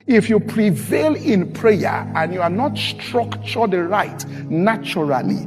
If you prevail in prayer and you are not structured right naturally,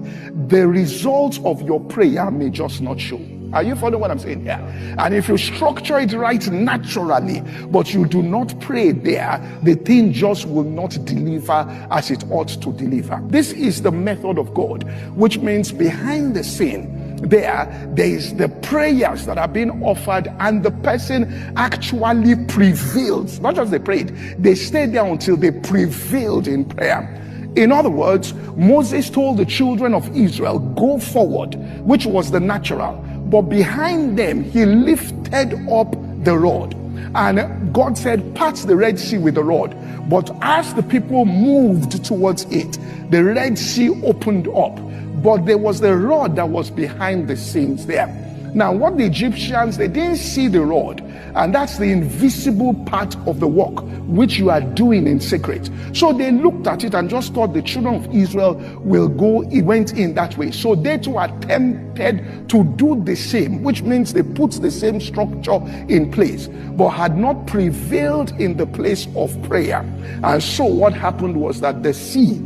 the results of your prayer may just not show. Are you following what I'm saying here? And if you structure it right naturally, but you do not pray there, the thing just will not deliver as it ought to deliver. This is the method of God, which means behind the scene, there is the prayers that are being offered, and the person actually prevails. Not just they prayed, they stayed there until they prevailed in prayer. In other words, Moses told the children of Israel, go forward, which was the natural. But behind them, he lifted up the rod. And God said, part the Red Sea with the rod. But as the people moved towards it, the Red Sea opened up. But there was the rod that was behind the scenes there. Now, what the Egyptians, they didn't see the rod. And that's the invisible part of the work which you are doing in secret. So they looked at it and just thought the children of Israel will go. It went in that way. So they too attempted to do the same, which means they put the same structure in place, but had not prevailed in the place of prayer. And so what happened was that the sea,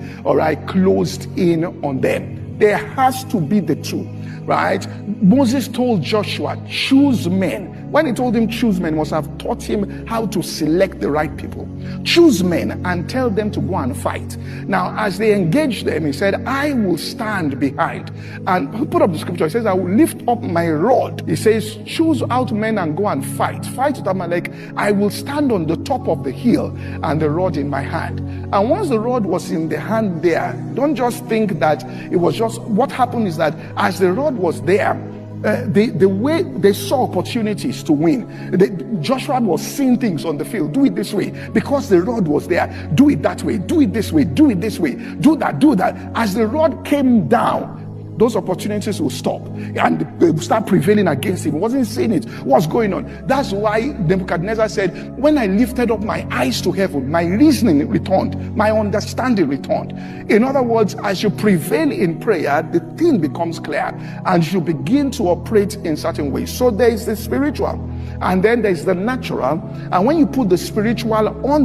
closed in on them. There has to be the two, right? Moses told Joshua, choose men. When he told him choose men, must have taught him how to select the right people. Choose men and tell them to go and fight. Now, as they engaged them, he said, I will stand behind. And he put up the scripture. He says, I will lift up my rod. He says, choose out men and go and fight. Fight with Amalek. I will stand on the top of the hill and the rod in my hand. And once the rod was in the hand there, don't just think that it was just, what happened is that as the rod was there, the way they saw opportunities to win, Joshua was seeing things on the field. Do it this way because the rod was there. Do it that way. Do it this way. Do it this way. Do that. Do that. As the rod came down, those opportunities will stop and they will start prevailing against him. He wasn't seeing it. What's going on? That's why Nebuchadnezzar said, when I lifted up my eyes to heaven, my reasoning returned, my understanding returned. In other words, as you prevail in prayer, the thing becomes clear and you begin to operate in certain ways. So there is the spiritual and then there's the natural. And when you put the spiritual on